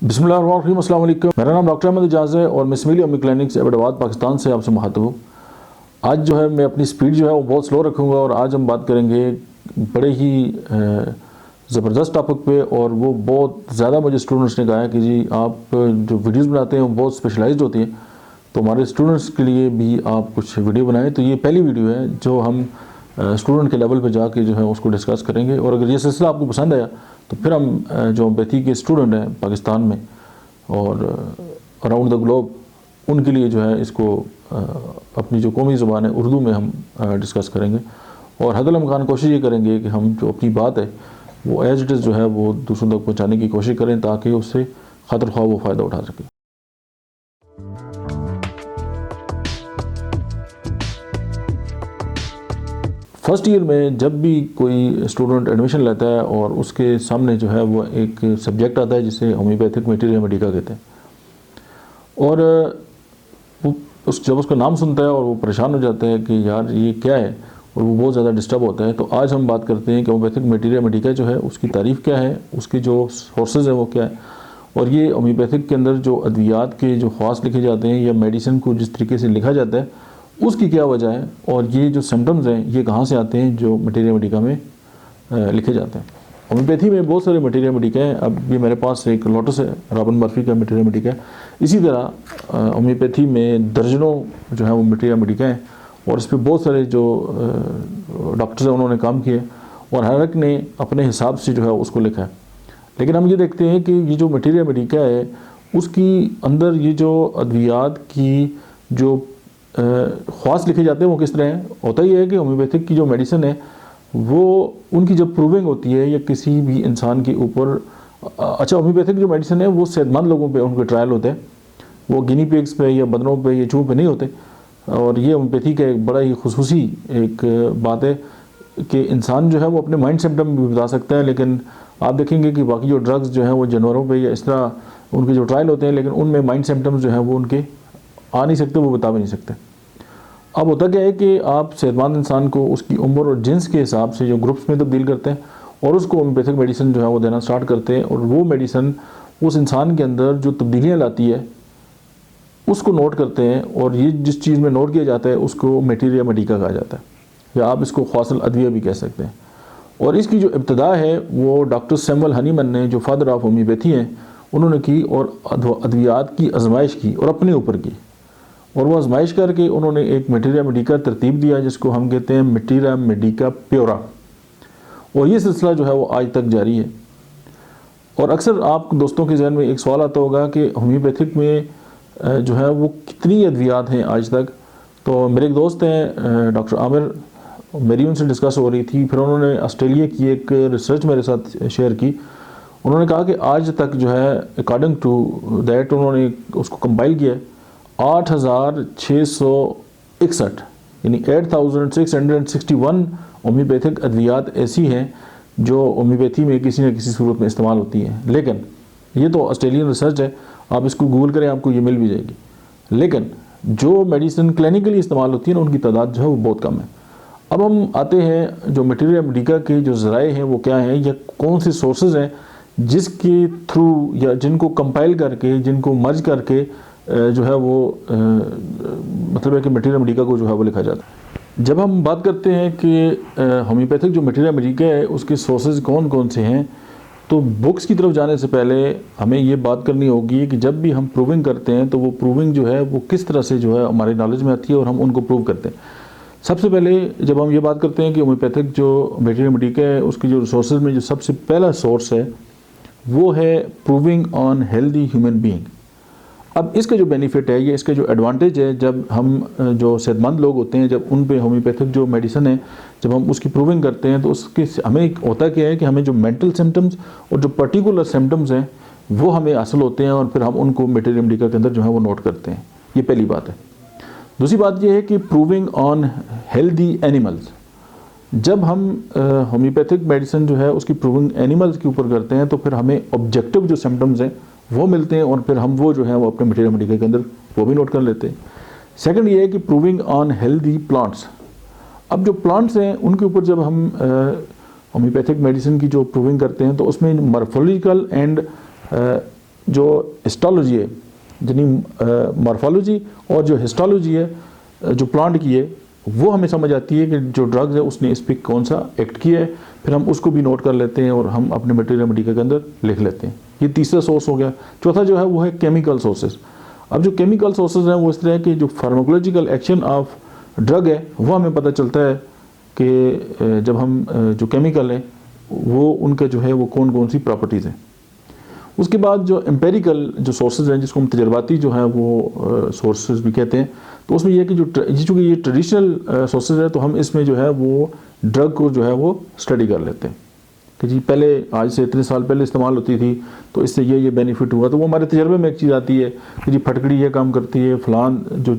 बिस्मिल्लाहिर्रहमानिर्रहीम, अस्सलाम वालेकुम। मेरा नाम डॉक्टर अहमद एजाज है और मिसमिली अम्मी क्लिनिक्स एबटाबाद पाकिस्तान से आपसे मुखातब हूँ। आज जो है मैं अपनी स्पीड जो है वो बहुत स्लो रखूँगा और आज हम बात करेंगे बड़े ही ज़बरदस्त टॉपिक पे। और वो बहुत ज़्यादा मुझे स्टूडेंट्स ने कहा है कि जी आप जो वीडियोज़ बनाते हैं वो बहुत स्पेशलाइज्ड होती हैं, तो हमारे स्टूडेंट्स के लिए भी आप कुछ वीडियो बनाएं। तो ये पहली वीडियो है जो हम स्टूडेंट के लेवल पे जाके जो है उसको डिस्कस करेंगे। और अगर ये सिलसिला आपको पसंद आया तो फिर हम जो होम्योपैथी के स्टूडेंट हैं पाकिस्तान में और अराउंड द ग्लोब, उनके लिए जो है इसको अपनी जो कौमी ज़ुबान है उर्दू में हम डिस्कस करेंगे। और हदल इम्कान कोशिश ये करेंगे कि हम जो अपनी बात है वो एज इट इज़ जो है वो दूसरों तक पहुँचाने की कोशिश करें ताकि उससे खतर ख्वाह वो फ़ायदा उठा सकें। फर्स्ट ईयर में जब भी कोई स्टूडेंट एडमिशन लेता है और उसके सामने जो है वो एक सब्जेक्ट आता है जिसे होम्योपैथिक मटीरिया मेडिका कहते हैं, और वो जब उसका नाम सुनता है और वो परेशान हो जाता है कि यार ये क्या है, और वो बहुत ज़्यादा डिस्टर्ब होता है। तो आज हम बात करते हैं कि होम्योपैथिक मटीरिया मेडिका जो है उसकी तारीफ़ क्या है, उसके जो सोर्सेज हैं वो क्या है, और ये होम्योपैथिक के अंदर जो अद्वियात के जो ख़ास लिखे जाते हैं या मेडिसिन को जिस तरीके से लिखा जाता है उसकी क्या वजह है, और ये जो सिम्टम्स हैं ये कहाँ से आते हैं जो मटीरिया मेडिका में लिखे जाते हैं। होम्योपैथी में बहुत सारे मटीरिया मेडिका हैं। अब ये मेरे पास एक लोटस है, रॉबिन मर्फी का मटीरिया मेडिका है। इसी तरह होम्योपैथी में दर्जनों जो है वो मटीरिया मेडिका हैं और इस पर बहुत सारे जो डॉक्टर्स हैं उन्होंने काम किए और हर एक ने अपने हिसाब से जो है उसको लिखा है। लेकिन हम ये देखते हैं कि ये जो मटीरिया मेडिका है उसकी अंदर ये जो अद्वियात की जो ख़ास लिखे जाते हैं वो किस तरह हैं। होता ही है कि होम्योपैथिक की जो मेडिसिन है वो उनकी जब प्रूविंग होती है या किसी भी इंसान के ऊपर, अच्छा होम्योपैथिक जो मेडिसिन है वो सेहतमंद लोगों पे उनके ट्रायल होते हैं, वो गिनी पिग्स पे या बंदरों पे या चूहों पे नहीं होते। और ये होम्योपैथी का एक बड़ा ही खुसूसी एक बात है कि इंसान जो है वो अपने माइंड सिम्टम भी बता सकता है, लेकिन आप देखेंगे कि बाकी जो ड्रग्स जो हैं वो जानवरों पे या इस तरह उनके जो ट्रायल होते हैं, लेकिन उनमें माइंड सिम्टम्स जो हैं वो उनके आ नहीं सकते, वो बता भी नहीं सकते। अब होता क्या है कि आप सेहतमंद इंसान को उसकी उम्र और जिन्स के हिसाब से जो ग्रुप्स में तब्दील करते हैं और उसको होम्योपैथिक मेडिसिन जो है वो देना स्टार्ट करते हैं, और वो मेडिसिन उस इंसान के अंदर जो तब्दीलियाँ लाती है उसको नोट करते हैं, और ये जिस चीज़ में नोट किया जाता है उसको मटीरिया मेडिका कहा जाता है, या आप इसको ख़ासल अदविया भी कह सकते हैं। और इसकी जो इब्तदा है वो डॉक्टर सैमुअल हनीमन ने, जो फादर ऑफ होम्योपैथी हैं, उन्होंने की और अद्वियात की आजमाइश की और अपने ऊपर की, और वो आजमाइश करके उन्होंने एक मटीरिया मेडिका तरतीब दिया जिसको हम कहते हैं मटीरिया मेडिका प्योरा। और ये सिलसिला जो है वो आज तक जारी है। और अक्सर आप दोस्तों के जहन में एक सवाल आता होगा कि होम्योपैथिक में जो है वो कितनी अद्वियात हैं आज तक। तो मेरे एक दोस्त हैं डॉक्टर आमिर, मेरी उनसे डिस्कस हो रही थी, फिर उन्होंने ऑस्ट्रेलिया की एक रिसर्च मेरे साथ शेयर की। उन्होंने कहा कि आज तक जो है अकॉर्डिंग टू दैट उन्होंने उसको कंपाइल किया 8661 यानी 8661 होम्योपैथिक अद्वियात ऐसी हैं जो होम्योपैथी में किसी न किसी सूरत में इस्तेमाल होती हैं। लेकिन ये तो ऑस्ट्रेलियन रिसर्च है, आप इसको गूगल करें आपको ये मिल भी जाएगी। लेकिन जो मेडिसिन क्लिनिकली इस्तेमाल होती है ना उनकी तादाद जो है वो बहुत कम है। अब हम आते हैं जो मटीरिया मेडिका के जो ज़राए हैं वो क्या हैं या कौन से सोर्सेज हैं जिसके थ्रू या जिनको कंपाइल करके, जिनको मर्ज करके जो है वो मतलब है कि मटीरिया मेडिका को जो है वो लिखा जाता है। जब हम बात करते हैं कि होम्योपैथिक जो मटीरिया मेडिका है उसके सोर्सेज कौन कौन से हैं, तो बुक्स की तरफ जाने से पहले हमें ये बात करनी होगी कि जब भी हम प्रूविंग करते हैं तो वो प्रूविंग जो है वो किस तरह से जो है हमारी नॉलेज में आती है और हम उनको प्रूव करते हैं। सबसे पहले जब हम ये बात करते हैं कि होम्योपैथिक जो मटीरिया मेडिका है उसकी जो रिसोर्सेज में जो सबसे पहला सोर्स है वो है proving on healthy human being. अब इसका जो बेनिफिट है, ये इसका जो एडवांटेज है, जब हम जो सेहतमंद लोग होते हैं जब उन पे होम्योपैथिक जो मेडिसिन है जब हम उसकी प्रूविंग करते हैं तो उसके हमें होता क्या है कि हमें जो मेंटल सिम्टम्स और जो पर्टिकुलर सिम्टम्स हैं वो हमें हासिल होते हैं और फिर हम उनको मटीरिया मेडिका के अंदर जो है वो नोट करते हैं। ये पहली बात है। दूसरी बात ये है कि प्रूविंग ऑन हेल्दी एनिमल्स। जब हम होम्योपैथिक मेडिसिन जो है उसकी प्रूविंग एनिमल्स के ऊपर करते हैं तो फिर हमें ऑब्जेक्टिव जो सिम्टम्स हैं वो मिलते हैं और फिर हम वो जो है वो अपने मटीरिया मेडिका के अंदर वो भी नोट कर लेते हैं। सेकंड ये है कि प्रूविंग ऑन हेल्दी प्लांट्स। अब जो प्लांट्स हैं उनके ऊपर जब हम होम्योपैथिक मेडिसिन की जो प्रूविंग करते हैं तो उसमें मॉर्फोलॉजिकल एंड जो हिस्टोलॉजी है, यानी मॉर्फोलॉजी और जो हिस्टोलॉजी है जो प्लांट की है, वो हमें समझ आती है कि जो ड्रग्स है उसने इस पर कौन सा एक्ट किया है, फिर हम उसको भी नोट कर लेते हैं और हम अपने मटेरियल मेडिका के अंदर लिख लेते हैं। ये तीसरा सोर्स हो गया। चौथा जो है वो है केमिकल सोर्सेज। अब जो केमिकल सोर्सेज हैं वो इस तरह के जो फार्माकोलॉजिकल एक्शन ऑफ ड्रग है वो हमें पता चलता है कि जब हम जो केमिकल है वो उनका जो है वो कौन कौन सी प्रॉपर्टीज़ हैं। उसके बाद जो एम्पेरिकल जो सोर्सेज हैं, जिसको हम तजर्बाती जो है वो सोर्सेज भी कहते हैं, तो उसमें यह है कि चूँकि ये ट्रेडिशनल सोर्सेज है तो हम इसमें जो है वो ड्रग को जो है वो स्टडी कर लेते हैं कि जी पहले आज से इतने साल पहले इस्तेमाल होती थी तो इससे ये बेनिफिट हुआ, तो वो हमारे तजर्बे में एक चीज़ आती है कि जी फटकड़ी ये काम करती है, फ़लान जो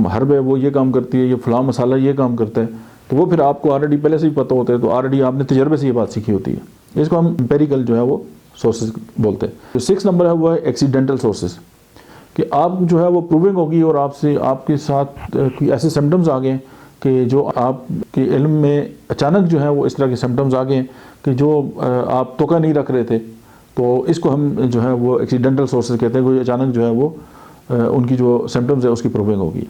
हर्ब है वो ये काम करती है, ये फ़लान मसाला ये काम करता है, तो वो फिर आपको ऑलरेडी पहले से ही पता होता है, तो ऑलरेडी आपने तजर्बे से ये बात सीखी होती है। इसको हम एम्पेरिकल जो है वो सोर्सेज बोलते हैं। जो 6 नंबर है वो है एक्सीडेंटल सोर्सेज, कि आप जो है वो प्रूविंग होगी और आपके साथ कोई ऐसे सिम्टम्स आ गए कि जो आपके इल्म में अचानक जो है वो इस तरह के सिम्टम्स आ गए कि जो आप तोका नहीं रख रहे थे, तो इसको हम जो है वो एक्सीडेंटल सोर्सेज कहते हैं। कोई अचानक जो है वो उनकी जो सिम्टम्स है उसकी प्रूविंग होगी।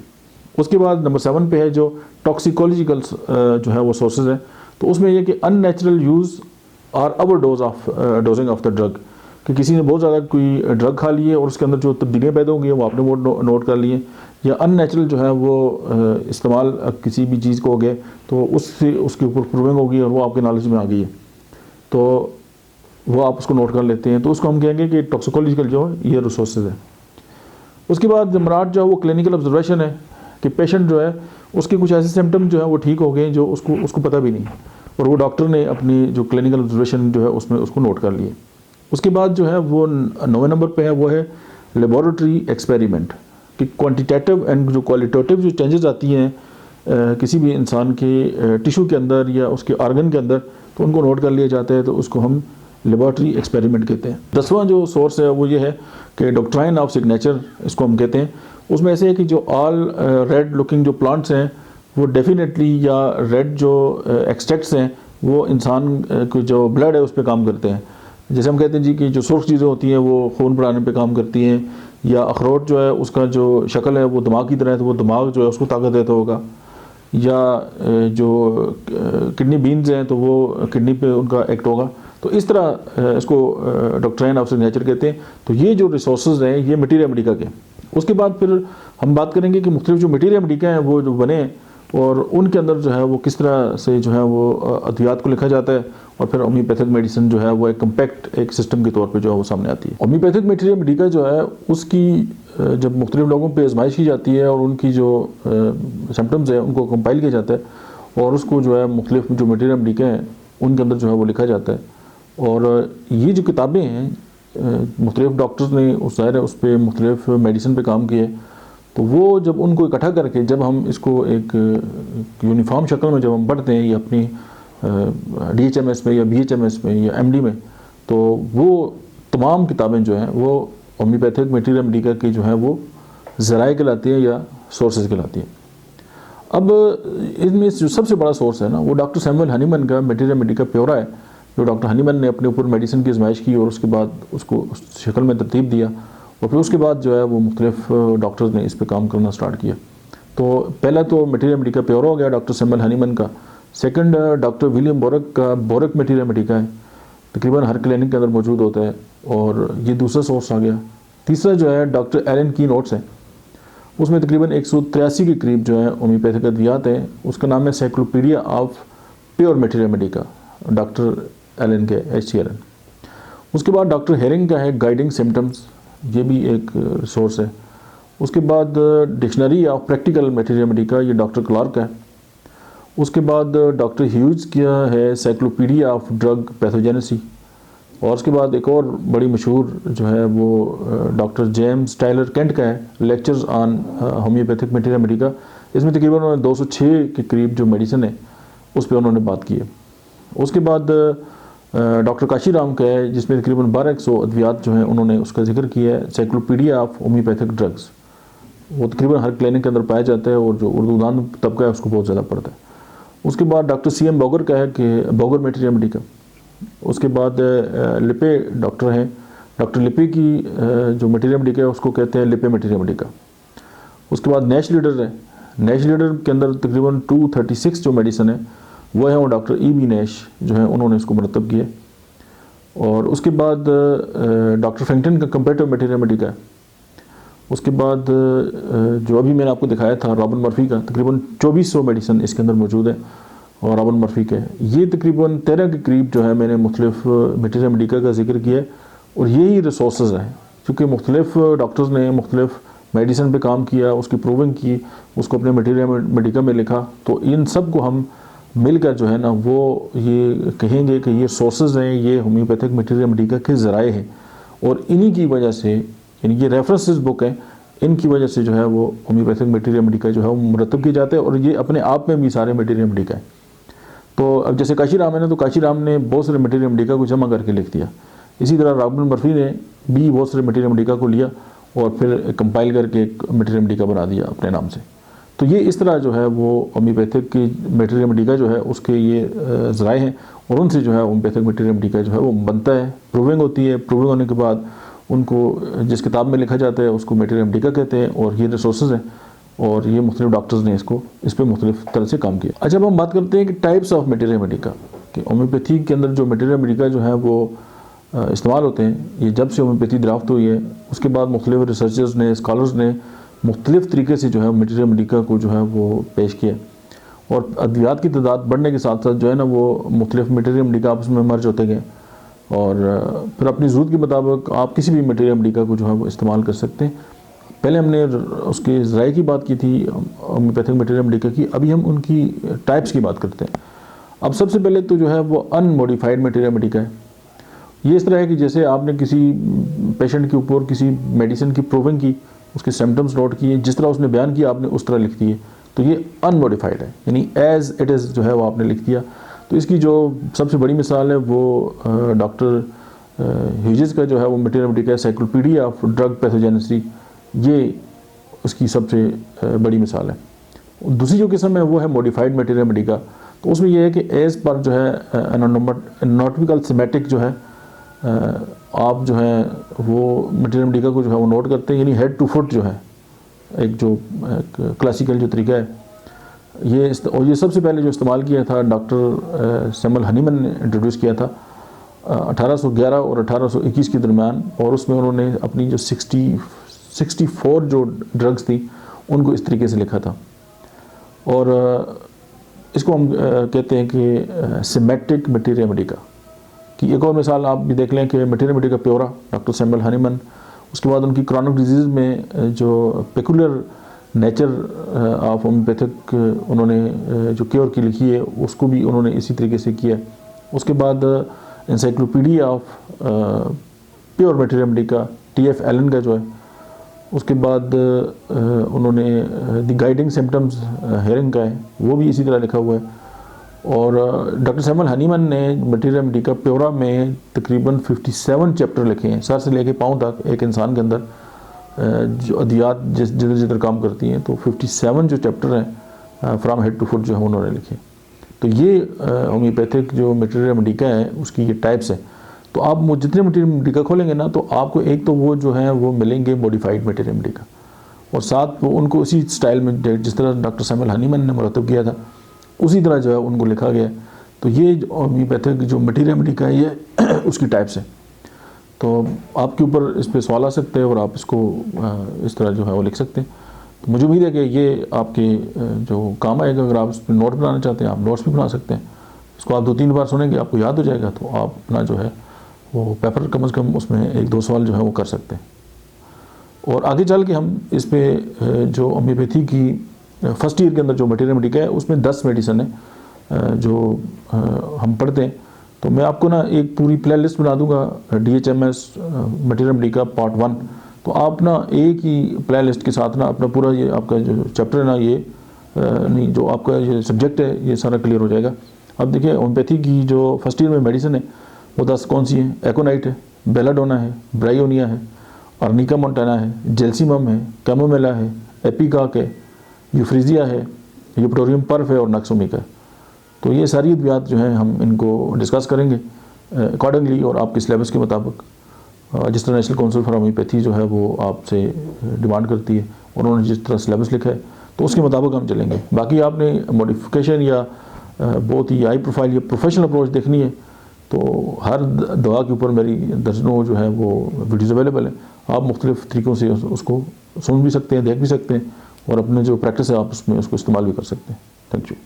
उसके बाद नंबर 7 पे है जो टॉक्सिकोलॉजिकल जो है वो सोर्सेज है, तो उसमें यह कि अननेचुरल यूज़ और over dosing of the drug, कि किसी ने बहुत ज़्यादा कोई ड्रग खा ली है और उसके अंदर जो तब्दीलियाँ पैदा होंगी वो आपने वो नोट कर लिए, या अननेचुरल जो है वो इस्तेमाल किसी भी चीज़ को हो गया तो उससे उसके ऊपर प्रूविंग होगी और वो आपके नॉलेज में आ गई है, तो वो आप उसको नोट कर लेते हैं, तो उसको हम कहेंगे कि टॉक्सिकोलॉजिकल जो है ये रिसोर्सेज है। उसके बाद मराद जो है वो क्लिनिकल ऑब्जर्वेशन है, कि पेशेंट जो है उसके कुछ ऐसे सिम्टम जो है वो ठीक हो गए जो उसको पता भी नहीं, और वो डॉक्टर ने अपनी जो क्लिनिकल ऑब्जर्वेशन जो है उसमें उसको नोट कर लिए। उसके बाद जो है वो 9वें नंबर पे है वो है लेबोरेटरी एक्सपेरिमेंट, कि क्वांटिटेटिव एंड जो क्वालिटेटिव जो चेंजेस आती हैं किसी भी इंसान के टिश्यू के अंदर या उसके ऑर्गन के अंदर, तो उनको नोट कर लिया जाता है, तो उसको हम लेबोरेटरी एक्सपेरिमेंट कहते हैं। 10वां जो सोर्स है वो ये है कि डॉक्ट्राइन ऑफ सिग्नेचर इसको हम कहते हैं। उसमें ऐसे है कि जो ऑल रेड लुकिंग जो प्लांट्स हैं वो डेफिनेटली, या रेड जो एक्सट्रैक्ट्स हैं वो इंसान को जो ब्लड है उस पर काम करते हैं। जैसे हम कहते हैं जी कि जो सुर्ख चीज़ें होती हैं वो खून बढ़ाने पे काम करती हैं, या अखरोट जो है उसका जो शक्ल है वो दिमाग की तरह है तो वो दिमाग जो है उसको ताकत देता होगा, या जो किडनी बीन्स हैं तो वो किडनी पे उनका एक्ट होगा। तो इस तरह इसको डॉक्ट्राइन ऑफ सिग्नेचर कहते हैं। तो ये जो रिसोर्सेज हैं ये मटीरिया मेडिका के। उसके बाद फिर हम बात करेंगे कि मुख्तलिफ जो मटीरिया मेडिका हैं वो जो बने और उनके अंदर जो है वो किस तरह से जो है वो अद्वियात को लिखा जाता है, और फिर होम्योपैथिक मेडिसिन जो है वो एक कम्पैक्ट एक सिस्टम के तौर पे जो है वो सामने आती है। होम्योपैथिक मटीरिया मेडिका जो है उसकी जब मुख्तलिफ लोगों पे आजमाइश की जाती है और उनकी जो सिम्टम्स है उनको कंपाइल किया जाता है और उसको जो है मुख्तलिफ जो मटीरिया मेडिका हैं उनके अंदर जो है वो लिखा जाता है। और ये जो किताबें हैं मुख्तलिफ डॉक्टर्स ने उस ज़ाहिर है उस पर मुख्तलिफ मेडिसिन पे काम किए, तो वो जब उनको इकट्ठा करके जब हम इसको एक यूनिफॉर्म शक्ल में जब हम पढ़ते हैं या अपनी DHMS में या BHMS में या MD में, तो वो तमाम किताबें जो हैं वो होम्योपैथिक मटीरिया मेडिका की जो है वो ज़राए कहलाती हैं या सोर्सेज कहलाती हैं। अब इनमें जो सबसे बड़ा सोर्स है ना वो डॉक्टर सैमुअल हनीमन का मटीरिया मेडिका प्योरा है, जो डॉक्टर हनीमन ने अपने ऊपर मेडिसिन की आजमाइश की और उसके बाद उसको उस शक्ल में तरतीब दिया, और फिर उसके बाद जो है वो मुख्तलिफ डॉक्टर्स ने इस पर काम करना स्टार्ट किया। तो पहला तो मटीरिया मेडिका प्योरा हो गया डॉक्टर सैमुअल हनीमन का। सेकंड डॉक्टर विलियम बोरक का बोरक मटीरिया मेडिका है, तकरीबन हर क्लिनिक के अंदर मौजूद होता है, और ये दूसरा सोर्स आ गया। तीसरा जो है डॉक्टर एलन की नोट्स है, उसमें तकरीबन 183 के करीब जो है होम्योपैथिक अद्वियात है। उसका नाम है cyclopedia of pure materia medica, doctor Allen के HC एलन। उसके बाद डॉक्टर हेरिंग का है गाइडिंग सिम्टम्स, ये भी एक सोर्स है। उसके बाद dictionary of practical materia Medica, ये डॉक्टर क्लार्क है। उसके बाद डॉक्टर ह्यूज का है साइक्लोपीडिया ऑफ ड्रग पैथोजेनेसी, और उसके बाद एक और बड़ी मशहूर जो है वो डॉक्टर जेम्स टाइलर केंट का है lectures on homeopathic materia Medica. इसमें तकरीबन उन्होंने 206 के करीब जो मेडिसिन है उस पर उन्होंने बात की है। उसके बाद डॉक्टर काशीराम का है जिसमें तकरीबन 1200 अद्वियात जो हैं उन्होंने उसका जिक्र किया है, साइक्लोपीडिया ऑफ होम्योपैथिक ड्रग्स। वो तकरीबन हर क्लिनिक के अंदर पाया जाता है और जो उर्दूदान तबका है उसको बहुत ज़्यादा पढ़ता है। उसके बाद डॉक्टर CM बोगर का है कि बोगर मटीरिया मेडिका। उसके बाद लिपे डॉक्टर हैं डॉक्टर लिपे की जो मटीरिया मेडिका है उसको कहते हैं लिपे मटीरिया मेडिका। उसके बाद नैश लीडर है, नैश लीडर के अंदर तकरीबन 236 जो मेडिसिन है वो है, वो डॉक्टर ई.बी. नैश जो है उन्होंने इसको मरतब किया। और उसके बाद डॉक्टर फ्रैंकलिन का कंपैरेटिव मटीरिया मेडिका है। उसके बाद जो अभी मैंने आपको दिखाया था रॉबर्ट मर्फी का, तकरीबन 2400 मेडिसिन इसके अंदर मौजूद है और रॉबर्ट मर्फी के ये तकरीबन 13 के करीब जो है मैंने मुख्तलिफ मटीरिया मेडिका का जिक्र किया और यही रिसोर्सेज हैं, क्योंकि मुख्तलिफ डॉक्टर्स ने मुख्तलिफ मेडिसिन पे काम किया, उसकी प्रूविंग की, उसको अपने मटीरिया मेडिका में लिखा, तो इन सब को हम मिलकर जो है ना वो ये कहेंगे कि ये सोर्सेज हैं, ये होम्योपैथिक मटीरिया मेडिका के ज़राए हैं और इन्हीं की वजह से, यानी ये रेफरेंसेस बुक है, इनकी वजह से जो है वो होम्योपैथिक मटीरिया मेडिका जो है वो मुरतब किए जाते हैं और ये अपने आप में भी सारे मटीरिया मेडिका है। तो अब जैसे काशीराम है ना, तो काशीराम ने बहुत सारे मटीरिया मेडिका को जमा करके लिख दिया। इसी तरह रॉबर्ट मर्फी ने भी बहुत सारे मटीरिया मेडिका को लिया और फिर कंपाइल करके एक मटीरिया मेडिका बना दिया अपने नाम से। तो ये इस तरह जो है वो होम्योपैथिक की मटीरिया मेडिका जो है उसके ये ज़राए हैं और उनसे जो है होम्योपैथिक मटीरिया मेडिका जो है वो बनता है, प्रूविंग होती है, प्रूविंग होने के बाद उनको जिस किताब में लिखा जाता है उसको मटीरिया मेडिका कहते हैं और ये रिसोर्सेज हैं और ये मुख्तलिफ डॉक्टर्स ने इसको इस पर मुख्तलिफ तरह से काम किया। अच्छा, अब हम बात करते हैं कि टाइप्स ऑफ मटीरिया मेडिका, कि होम्योपैथी के अंदर जो मटीरिया मेडिका जो है वो इस्तेमाल होते हैं, ये जब से होम्योपैथी ड्राफ्ट हुई है उसके बाद मुख्तलिफ रिसर्चर्स ने, स्कॉलर्स ने मुख्तलिफ तरीके से जो है मटीरिया मेडिका को जो है वो पेश किया और अद्वियात की तादाद बढ़ने के साथ साथ जो है ना वो मुख्तलिफ मटीरिया मेडिका आपस में मर्ज होते गए और फिर अपनी ज़रूरत के मुताबिक आप किसी भी मटीरिया मेडिका को जो है वो इस्तेमाल कर सकते हैं। पहले हमने उसके ज़राए की बात की थी होम्योपैथिक मटीरिया मेडिका की, अभी हम उनकी टाइप्स की बात करते हैं। अब सबसे पहले तो जो है वो अनमोडिफाइड मटीरिया मेडिका है। ये इस तरह है कि जैसे आपने किसी पेशेंट के ऊपर किसी मेडिसिन की प्रूविंग की, उसके सिम्टम्स नोट किए, जिस तरह उसने बयान किया आपने उस तरह लिख दिए, तो ये अनमोडिफाइड है, यानी एज इट इज़ जो है वो आपने लिख दिया। तो इसकी जो सबसे बड़ी मिसाल है वो डॉक्टर ह्यूजेस का जो है वो materia medica cyclopaedia of drug pathogenesy, ये उसकी सबसे बड़ी मिसाल है। दूसरी जो किस्म है वो है मॉडिफाइड मटीरिया मेडिका, तो उसमें यह है कि एज पर जो है एनाटॉमिकल सिमेटिक जो है आप जो है वो मटीरिया मेडिका को जो है वो नोट करते हैं, यानी हेड टू फुट जो है एक जो क्लासिकल जो तरीका है ये और ये सबसे पहले जो इस्तेमाल किया था डॉक्टर सैमुअल हनीमन ने इंट्रोड्यूस किया था 1811 और 1821 के दरमियान, और उसमें उन्होंने अपनी जो 64 जो ड्रग्स थी उनको इस तरीके से लिखा था और इसको हम कहते हैं कि सिमेटिक मटीरिया मेडिका की। एक और मिसाल आप भी देख लें कि materia medica pura doctor Samuel Hahnemann, उसके बाद उनकी क्रॉनिक डिजीज़ में जो पेकुलर नेचर ऑफ होम्योपैथिक उन्होंने जो क्योर की लिखी है उसको भी उन्होंने इसी तरीके से किया। उसके बाद encyclopedia of pure materia medica T.F. Allen का जो है, उसके बाद उन्होंने द गाइडिंग सिम्टम्स हेयरिंग का है वो भी इसी तरह लिखा हुआ है। और डॉक्टर सैमुअल हनीमन ने मटीरिया मेडिका प्योरा में तकरीबन 57 चैप्टर लिखे हैं, सर से लेके पाँव तक एक इंसान के अंदर जो अदियात जिधर जिधर काम करती हैं, तो 57 जो चैप्टर हैं फ्राम हेड टू फुट जो है उन्होंने लिखे। तो ये होम्योपैथिक जो मटीरिया मेडिका है उसकी ये टाइप्स है। तो आप जितने मटीरिया मेडिका खोलेंगे ना तो आपको एक तो वो जो है वो मिलेंगे मॉडिफाइड मटीरिया मेडिका और साथ वो उनको उसी स्टाइल में जिस तरह डॉक्टर सैमुअल हनीमन ने मुरतब किया था उसी तरह जो है उनको लिखा गया। तो ये होम्योपैथिक जो मटीरिया मेडिका है ये उसकी टाइप्स है। तो आपके ऊपर इस पर सवाल आ सकते हैं और आप इसको इस तरह जो है वो लिख सकते हैं। तो मुझे उम्मीद है कि ये आपके जो काम आएगा। अगर आप इस पर नोट बनाना चाहते हैं आप नोट्स भी बना सकते हैं। इसको आप 2-3 बार सुनेंगे आपको याद हो जाएगा, तो आप अपना जो है वो पेपर कम से कम उसमें 1-2 सवाल जो है वो कर सकते हैं। और आगे चल के हम इस पर जो होम्योपैथी की फर्स्ट ईयर के अंदर जो मटीरिया मेडिका है उसमें 10 मेडिसिन है जो हम पढ़ते हैं। तो मैं आपको ना एक पूरी प्ले लिस्ट बना दूंगा DHMS मटीरिया मेडिका पार्ट 1। तो आप ना एक ही प्ले लिस्ट के साथ ना अपना पूरा ये आपका जो चैप्टर है ना ये नहीं जो आपका ये सब्जेक्ट है ये सारा क्लियर हो जाएगा। अब देखिए होम्योपैथी की जो फर्स्ट ईयर में मेडिसिन है वो 10 कौन सी है? एकोनाइट है, बेलाडोना है, ब्रायोनिया है, अर्निका मोंटाना है, जेल्सिमम है, कैमोमेला है, एपिकाक है, यूफ्रीजिया है, यूपटोरियम पर्फ है और नक्सोमिका है। तो ये सारी अद्वियात जो हैं हम इनको डिस्कस करेंगे अकॉर्डिंगली और आपके सिलेबस के मुताबिक। जिस तरह नेशनल काउंसिल फॉर होम्योपैथी जो है वो आपसे डिमांड करती है, उन्होंने जिस तरह सिलेबस लिखा है तो उसके मुताबिक हम चलेंगे। बाकी आपने मॉडिफिकेशन या बहुत ही हाई प्रोफाइल या प्रोफेशनल अप्रोच देखनी है तो हर दवा के ऊपर मेरी दर्जनों जो है वो वीडियोज़ अवेलेबल है। आप मुख्तलिफ़ तरीक़ों से उसको सुन भी सकते हैं, देख भी सकते हैं और अपने जो प्रैक्टिस है आप उसमें उसको इस्तेमाल भी कर सकते हैं। Thank you.